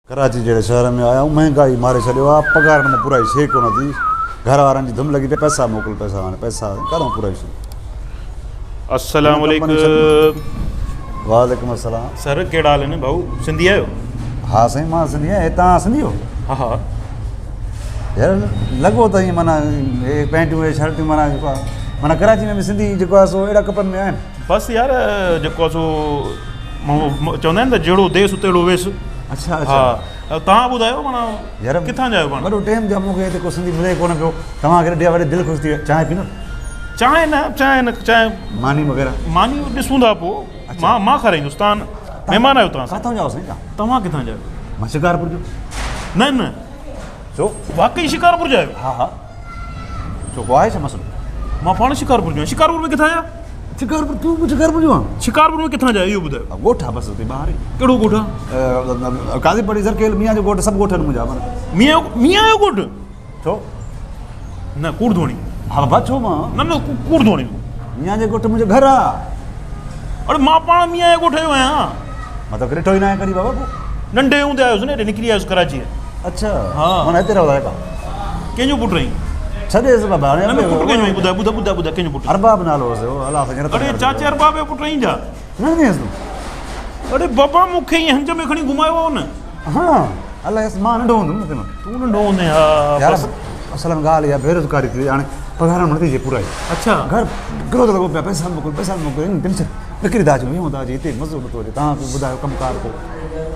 कराची जहिड़े शहर में आया हूँ, महांगाई मारे छॾियो आहे, पघार में पूरा शइ कोन थी, घर वारनि जी धुम लॻी पई, पैसा मोकिल, पैसा हाणे पैसा काॾों पूरा शइ। अस्सलाम वालेकुम। वालेकुम अस्सलाम। सर कहिड़ा हाल आहिनि भाऊ, सिंधी आहियो? हा साईं, मां सिंधी आहियां। तव्हां सिंधी हो? हा हा। यार लॻो त ईअं माना हे पैंटूं हे शर्टूं माना जेको आहे माना कराची में बि सिंधी जेको आहे सो अहिड़ा कपिड़नि में आहिनि। बसि यार जेको आहे सो चवंदा आहिनि त जहिड़ो देस तहिड़ो वेस। अच्छा अच्छा। हा, तव्हां ॿुधायो माना यार किथां जा आहियो पाण? वॾो टाइम जा मूंखे हिते को सिंधी ॿुधाए कोन पियो। तव्हांखे ॾिया वरी दिलि ख़ुशि थी वई। चांहि पीनो? चांहि मानी वग़ैरह मानी ॾिसूं था पोइ। मां खाराईंदुसि। तव्हां महिमान आहियो? किथां जाओ साईं? तव्हां किथां जा आहियो? मां शिकारपुर जो। न छो? वाकई शिकारपुर जा आहियो? हा हा। छो को आहे छा मसलो? मां पाण शिकारपुर जो आहियां। शिकारपुर में किथां जा? शिकारपुर? तूं बि शिकारपुर जो आहे? शिकारपुर में किथां जा इहो ॿुधायो? ॻोठ आहे बसि हुते ॿाहिरि। कहिड़ो ॻोठ आहे? काज़ीपड़ी ज़रकेल मियाँ जो ॻोठ, सभु ॻोठनि मुंहिंजा माना। मियाँ जो ॻोठ? छो? न कूड़धोणी। हा बा छो मां? न कूड़धोणी। मियाँ जो ॻोठ मुंहिंजो घर आहे। अरे मां पाण मियाँ जो ॻोठ जो आहियां। मां त ॾिठो ई न आहे कॾहिं बाबा। नंढे हूंदे आयुसि न, हेॾे निकिरी आयुसि कराची। अच्छा हा। माना हिते रहंदा आहियो? कंहिंजो पुटु रही? छॾेसि बाबा। न पुटु कंहिंजो रही? ॿुधाए कंहिंजो पुटु? अरबाब नालो हुओसि अलाह ख़ैर। अरे चाचे अरबाब जो पुटु रही छा? न ॾिस तूं। अरे बाबा मूंखे ईअं हंज में खणी घुमायो हो न। हा अलाए मां नंढो हूंदुमि न। तूं नंढो हूंदे? हा यार असल में ॻाल्हि इहा बेरोज़गारी थी हाणे पघार न थी पूरा ई। अच्छा। घर हिकिड़ो त लॻो पिया पैसा मोकिल टेंशन निकिरी था अचूं ईअं था अचे हिते मज़ो नथो अचे। तव्हां ॿुधायो कमुकार को?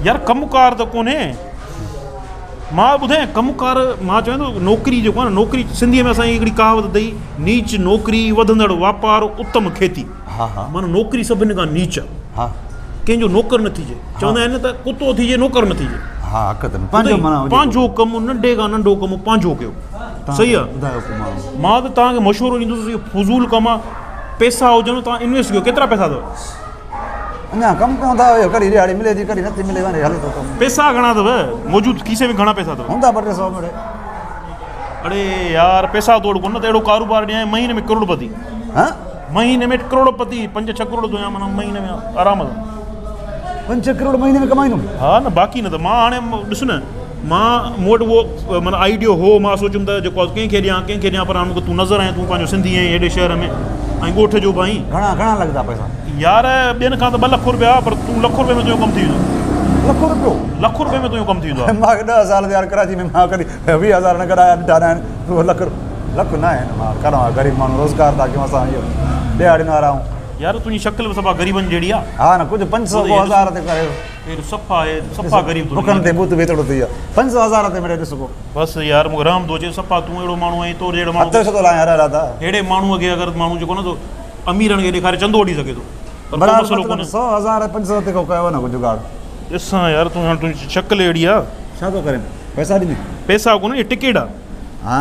यार कमुकार त कोन्हे। मां ॿुधायां कमुकार, मां चवां थो नौकिरी जेको आहे न, नौकिरी सिंधीअ में असांजी हिकिड़ी कहावत अथई, नीच नौकिरी वधंदड़ वापारु उत्तम खेती। हा हा। माना नौकिरी सभिनी खां नीच आहे। हा। कंहिंजो नौकर न थीजे। चवंदा आहिनि त कुतो थीजे नौकर न थीजे। हा हक़ अथनि। पंहिंजो माना पंहिंजो कमु, नंढे खां नंढो कमु पंहिंजो कयो। सही आहे। ॿुधायो मां त तव्हांखे मशवरो ॾींदुसि, इहो फज़ूल कमु आहे। पैसा हुजनि तव्हां इन्वेस्ट कयो। केतिरा पैसा अथव? अञा कमु कयूं था, कॾहिं ॾियारी मिले थी कॾहिं नथी मिले, वञे हले थो कमु। पैसा घणा अथव मौजूदु खीसे में? घणा पैसा अथव? हूंदा 200 मिले। अरे यार पैसा तोड़ कोन त अहिड़ो कारोबार ॾियां महीने में करोड़पति। हाँ महीने में करोड़पति, 5-6 करोड़ तो माना महीने में आराम सां। 5-6 करोड़ महीने में कमाईंदुमि? हा न, बाक़ी न त मां हाणे ॾिस न, मां मूं वटि उहो माना आइडियो हो। मां सोचियुमि त जेको कंहिंखे ॾियां पर हाणे मूंखे तूं नज़र आहीं, तूं पंहिंजो सिंधी आहीं हेॾे शहर में ऐं ॻोठ जो भाई। घणा लॻंदा पैसा? यार ॿियनि खां त 2 लख रुपया, पर तूं £1 में तुंहिंजो कमु थी वेंदो। £1 में तुंहिंजो कमु थी वेंदो आहे। मूंखे 10 साल यार कराची में मां कॾहिं 20,000 न कराया ॾिठा न आहिनि। तूं लख न आहे। मां करां ग़रीब माण्हू रोज़गार था कयूं असां, इहो ॾियारींदा वारा आहियूं। यार तुंहिंजी शक्ल बि सफ़ा ग़रीबनि जहिड़ी आहे। हा न, कुझु 500-1000 ते करे सफ़ा ग़रीब दुकान ते बूत वेतड़ो थी वियो। 500-1000 ते मिले ॾिसो। बसि यार मूंखे राम थो अचे। सफ़ा तूं अहिड़ो माण्हू आहीं, तोड़ जहिड़ो माण्हू छो थो लायां दादा? अहिड़े माण्हूअ खे अगरि माण्हू जेको न थो अमीरनि खे ॾेखारे चंदो वठी सघे थो, पर 100-1000-500 ते को कयो न कुझु जुगाड़। ॾिसां यार तूं हाणे तुंहिंजी शक्ल अहिड़ी आहे। छा थो करे? पैसा ॾिनी? पैसा कोन, इहा टिकेट आहे। हा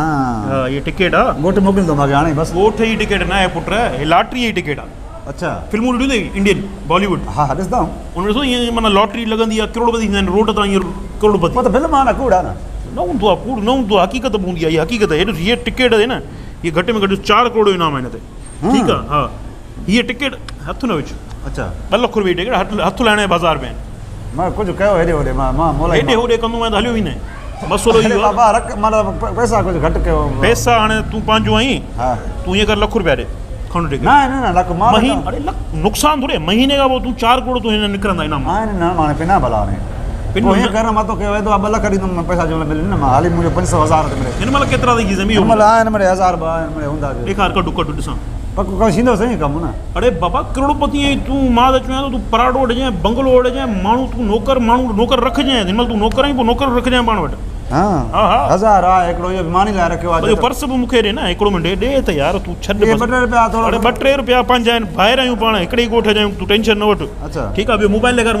इहा टिकेट आहे। ॻोठ मोकिलींदो मूंखे हाणे बसि। ॻोठ जी टिकेट न आहे पुट, हीअ लॉटरी जी टिकेट आहे। अच्छा। फिल्मूं ॾिठियूं अथई इंडियन बॉलीवुड? हा हा ॾिसंदा आहियूं। उन ॾिसो ईअं माना लॉटरी लॻंदी आहे, करोड़पति थींदा आहिनि, रोड तां ईअं करोड़पति। त फिल्म आहे न, कूड़ आहे न? न हूंदो आहे कूड़, न हूंदो आहे, हक़ीक़त बि हूंदी आहे। इहा हक़ीक़त आहे। हीअ टिकेट आहे न, हीअ घटि में घटि 4 करोड़ जो इनाम आहे हिन ते। ठीकु आहे। हा हीअ टिकेट हथु न विझ। अच्छा। 2 लख रुपए जी टिकेट हथु लाइण जे बाज़ार में। मां कुझु कयो हेॾे होॾे, मां मोला हेॾे होॾे कंदो आहियां त हलियो ई न। मसलो इहो आहे। बाबा मतिलबु पैसा कुझु घटि कयो। पैसा हाणे तूं पंहिंजो आहीं। हा। तूं ईअं कर ₹1 ॾे खणो टिकेट। न लख मां अरे नुक़सानु थोरे, महीने खां पोइ तूं 4 करोड़ तूं हिन निकिरंदा इनाम। न हाणे पिना भला हाणे हीअं कर, मां तोखे 2 लख ॾींदुमि पैसा जो मिले न। मां हाली मुंहिंजो 500-1000 ते मिले। हिन महिल केतिरा अथई ज़मीन? हिन महिल आहिनि मिले 1000-2 मिले हूंदा। ॾेखार कटु ॾिसां। पको कमु थींदो सही कमु न? अरे बाबा करोड़पति आहीं तूं। मां त चवां थो तूं पराडो वठिजांइ, बंगलो वठिजांइ, माण्हू तूं नौकर रखिजांइ। हिन महिल तूं नौकर आहीं, पोइ नौकर रखिजांइ पाण वटि। हा हा 1000 आहे हिकिड़ो, इहो मानी लाइ रखियो आहे। पर्स बि मूंखे ॾे न, हिकिड़ो मिंट ॾे त यार। तूं छॾ। 2 रुपया थोरो। अरे 2-3 रुपया पंहिंजा आहिनि, ॿाहिरि आहियूं पाण, हिकिड़े ई ॻोठ जा आहियूं, तूं टेंशन न वठि। अच्छा ठीकु आहे। ॿियो मोबाइल ॾेखार।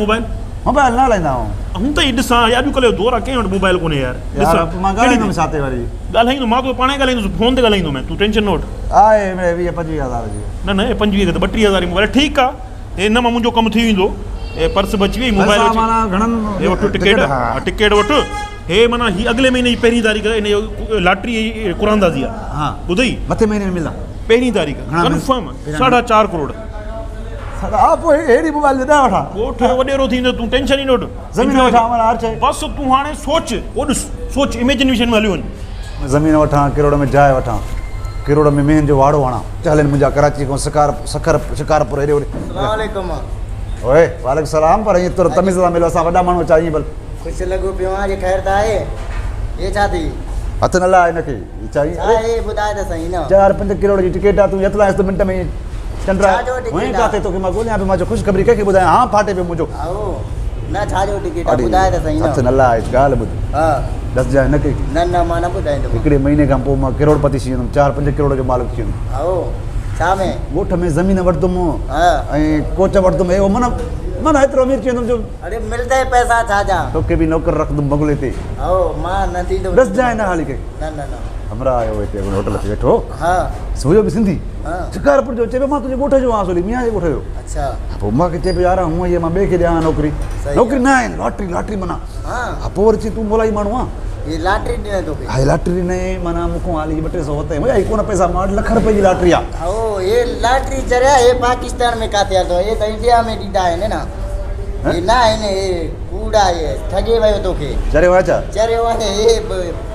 मोबाइल न हलाईंदा आहियूं। हूं त ई ॾिसां अॼुकल्ह जो दौर आहे, कंहिं वटि मोबाइल कोन्हे यार। मां ॻाल्हाईंदुमि छा ते वरी? ॻाल्हाईंदो मां तो पाणे ॻाल्हाईंदुसि, फ़ोन ते ॻाल्हाईंदो मैं, तूं टेंशन न वठि। आहे 20-25 जी। न 25 त 32,000 मोबाइल। ठीकु आहे। हिन मां मुंहिंजो कमु थी वेंदो। पर्स बची वई, मोबाइल वठि, टिकेट वठि। हे माना ही अॻिले महीने जी 1 तारीख़ इन जो लॉटरी कुरानदाज़ी आहे। हा ॿुधई? मथे महीने में मिलंदा। 1 तारीख़ कंफर्म 4.5 करोड़। आप हेड़ी मोबाइल दे दा वठा ॻोठ वॾेरो थींदो तूं टेंशन ई न वठि ज़मीन वठा माना हर शइ बसि तूं हाणे सोच ओ ॾिस सोच इमेजिनेशन में हली वञ ज़मीन वठां किरोड़ में जाइ वठां किरोड़ में मेहन जो वाड़ो हणां चालीनि मुंहिंजा कराची खां शिकारपुर हेॾे होॾे ओए वालेकुम सलाम पर ईअं तुर तमीज़ सां मिलो असां वॾा माण्हू चाहियूं भल कुछ लॻो पियो आहे ख़ैर त आहे ये छा थी हथ न लाइ हिनखे चाहिए आहे ॿुधाए त सही न 4-5 किरोड़ जी टिकट आहे तूं हथ लाइ त मिंट में चंद्रा छा जो टिकट वहीं आहे? काथे तोखे मां ॻोल्हियां पियो मां चयो ख़ुशख़बरी कंहिंखे ॿुधायां हा फाटे पियो मुंहिंजो आओ न छा जो टिकट आहे ॿुधाए त सही हथ न न लाइ ॻाल्हि ॿुध हा 10,000 हिनखे न मां न ॿुधाईंदुमि हिकिड़े महीने खां पोइ मां करोड़पति थी वेंदुमि 4-5 किरोड़ जो मालिक थी वेंदुमि आओ छा में ॻोठ में ज़मीन वठंदुमि हा ऐं कोच वठंदुमि एहो माना हेतिरो अमीर थी वेंदुमि जो अरे मिलंदा ई पैसा छा जा तोखे बि नौकर रखंदुमि बंगले ते आओ मां न थींदो 10,000 न हाली के न हमरा आयो हिते होटल ते वेठो हा हुयो बि सिंधी हा शिकारपुर जो चए पियो मां तुंहिंजे ॻोठ जो आहियां सोली मियां जे ॻोठ जो अच्छा पोइ मूंखे चए पियो यार हूअं ईअं मां ॿिए खे ॾियां नौकिरी सही नौकिरी न आहे लॉटरी माना हा पोइ वरी चई तूं मोलाई माण्हू आहे ये लॉटरी ॾिने तोखे हा लॉटरी न माना मूंखां हाली 200-300 वरिता मुंहिंजा ई कोन पैसा मां 8 लख रुपए जी लॉटरी आहे आओ ये लॉटरी चरिया ये पाकिस्तान में काथे हलंदो आहे ये त इंडिया में ॾींदा आहिनि न ये न आहिनि ये कूड़ा ये ठगे वियो तोखे चरे वाचा चरियो आहे ये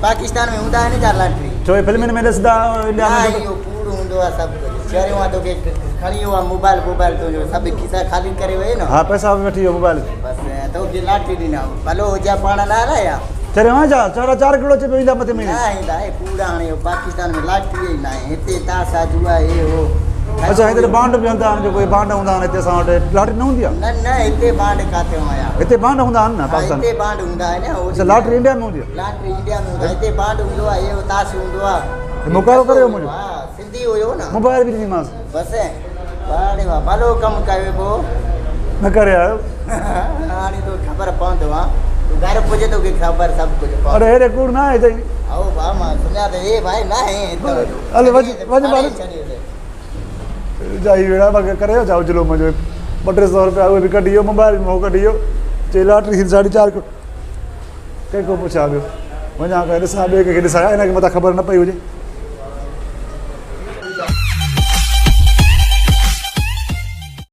पाकिस्तान में हूंदा आहिनि छा लॉटरी छो फिल्मनि में ॾिसंदा इंडिया हा में इहो कूड़ हूंदो आहे सभु कुझु चरियो आहे तोखे खणी वियो आहे मोबाइल तुंहिंजो सभु खिसा ख़ाली करे वई न हा पैसा बि वठी वियो मोबाइल बसि तोखे लॉटरी ॾिना भलो हुजे पाण न हलाया चरे वाचा 4 किलो चए पियो ईंदा मथे न महीने ईंदा आहे कूड़ा हाणे पाकिस्तान में लॉटरी ई न आहे हिते तासा जुआ हे हो अच्छा हिते बांड बि हूंदा आहिनि जो कोई बांड हूंदा आहिनि हिते असां वटि लॉटरी न हूंदी आहे न हिते बांड काथे आया हिते बांड हूंदा आहिनि न हा, पाकिस्तान हिते बांड हूंदा आहिनि अच्छा लॉटरी इंडिया में हूंदी आहे लॉटरी इंडिया में हूंदा हिते बांड हूंदो आहे इहो ताश हूंदो आहे मुक़ाबिलो करियो मुंहिंजो हा सिंधी हुयो न मोबाइल बि ॾींदीमांसि बसि बाड़े वाह भलो कमु कयो पोइ न करे आयो हाणे तो ख़बर पवंदो आहे तूं घर पुॼे तोखे ख़बर सभु कुझु पवंदो अरे हेॾे कूड़ न आहे हिते आओ भाउ मां सुञा त हे भाई न आहे हले वञ मालिक जाई वेड़ा मूंखे करे जाओ चलो मुंहिंजो 200-300 रुपया उहे बि कढी वियो मोबाइल में उहो कढी वियो चई लॉटरी 4.5 करोड़ कंहिंखो पुछां पियो वञा करे ॾिसां ॿिए कंहिंखे ॾिसां हिनखे मथां ख़बर न पई हुजे